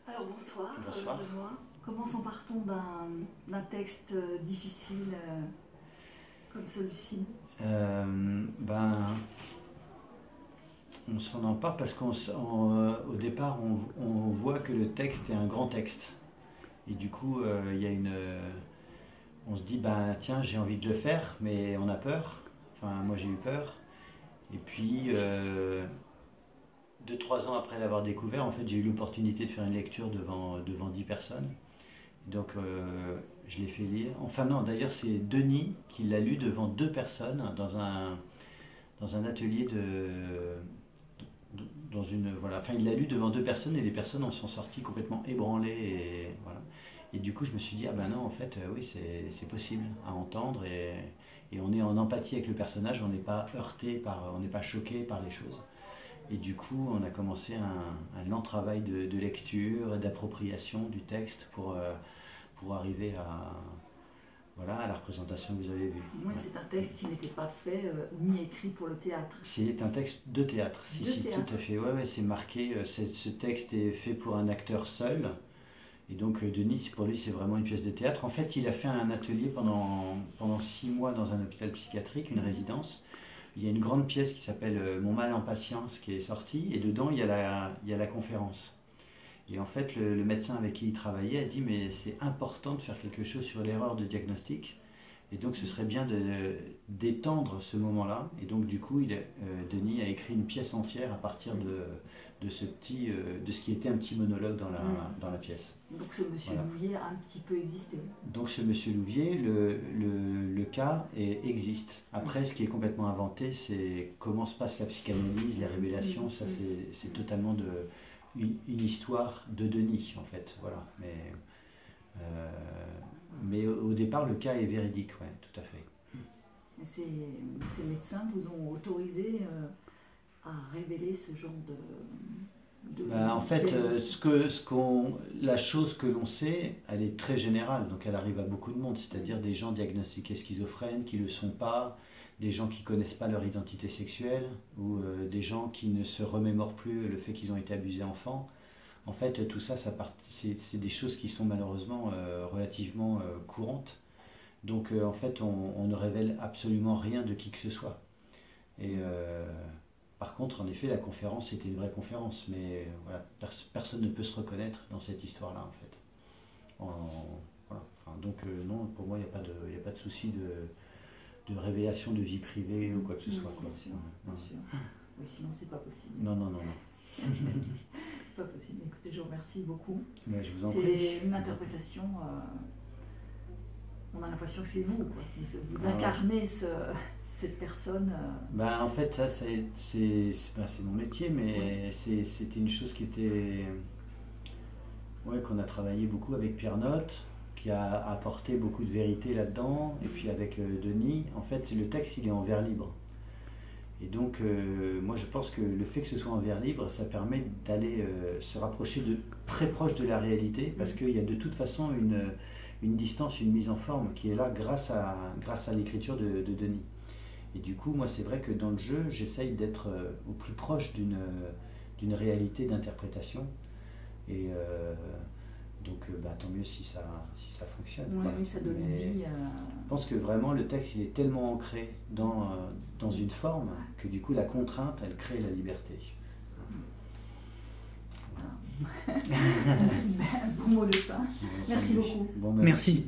Alors bonsoir. Bonsoir. Benoît. Comment s'empare-t-on d'un texte difficile comme celui-ci? Ben, on s'en empare parce qu'au départ, on voit que le texte est un grand texte. Et du coup, il y a on se dit, ben tiens, j'ai envie de le faire, mais on a peur. Enfin, moi j'ai eu peur. Et puis, 2-3 ans après l'avoir découvert, en fait, j'ai eu l'opportunité de faire une lecture devant 10 personnes. Donc, je l'ai fait lire. Enfin, non, d'ailleurs, c'est Denis qui l'a lu devant 2 personnes dans un atelier dans une, voilà. Enfin, il l'a lu devant 2 personnes et les personnes en sont sorties complètement ébranlées. Et, voilà. Et du coup, je me suis dit, ah ben non, en fait, oui, c'est possible à entendre et on est en empathie avec le personnage, on n'est pas heurté on n'est pas choqué par les choses. Et du coup, on a commencé un lent travail de lecture et d'appropriation du texte pour arriver voilà, à la représentation que vous avez vue. Oui, c'est un texte qui n'était pas fait ni écrit pour le théâtre. C'est un texte de théâtre, si, théâtre. tout à fait. Ouais, c'est marqué. Ce texte est fait pour un acteur seul. Et donc, Denis, pour lui, c'est vraiment une pièce de théâtre. En fait, il a fait un atelier pendant 6 mois dans un hôpital psychiatrique, une résidence. Il y a une grande pièce qui s'appelle Mon mal en patience qui est sortie. Et dedans, il y a la conférence. Et en fait, le médecin avec qui il travaillait a dit mais c'est important de faire quelque chose sur l'erreur de diagnostic. Et donc ce serait bien d'étendre ce moment-là. Et donc du coup, Denis a écrit une pièce entière à partir de ce qui était un petit monologue dans la pièce. Donc ce monsieur Voilà. Louvier a un petit peu existé. Donc ce monsieur Louvier, le cas existe. Après, ce qui est complètement inventé, c'est comment se passe la psychanalyse, les révélations. Ça, c'est totalement une histoire de Denis, en fait. Voilà. Mais au départ, le cas est véridique, ouais, tout à fait. Et ces médecins vous ont autorisé à révéler ce genre En fait, la chose que l'on sait, elle est très générale, donc elle arrive à beaucoup de monde, c'est-à-dire des gens diagnostiqués schizophrènes qui ne le sont pas, des gens qui ne connaissent pas leur identité sexuelle, ou des gens qui ne se remémorent plus le fait qu'ils ont été abusés enfants. En fait, tout ça, c'est des choses qui sont malheureusement relativement courantes. Donc, en fait, on ne révèle absolument rien de qui que ce soit. Et par contre, en effet, la conférence était une vraie conférence, mais voilà, personne ne peut se reconnaître dans cette histoire-là, en fait. Voilà. Enfin, donc, non, pour moi, il n'y a pas de souci de révélation de vie privée ou quoi que ce soit. Quoi. Bien sûr, bien sûr. Oui, sinon, c'est pas possible. Non. C'est pas possible. Écoutez, je vous remercie beaucoup. Mais je vous en prie. C'est une interprétation. On a l'impression que c'est vous, quoi. Vous incarnez cette personne. En fait, ça, c'est mon métier, mais c'était une chose qui était. Ouais, qu'on a travaillé beaucoup avec Pierre Notte, qui a apporté beaucoup de vérité là-dedans, et puis avec Denis. En fait, le texte, il est en vers libre. Et donc, moi, je pense que le fait que ce soit en vers libre, ça permet d'aller se rapprocher très proche de la réalité, parce qu'il y a de toute façon une distance, une mise en forme qui est là grâce à l'écriture de Denis. Et du coup, moi, c'est vrai que dans le jeu, j'essaye d'être au plus proche d'une réalité d'interprétation. Et donc, tant mieux si ça fonctionne. Oui, ça donne vie. Je pense que vraiment, le texte, il est tellement ancré dans une forme que du coup, la contrainte, elle crée la liberté. Bon mot de fin. Merci beaucoup. Bon, Merci.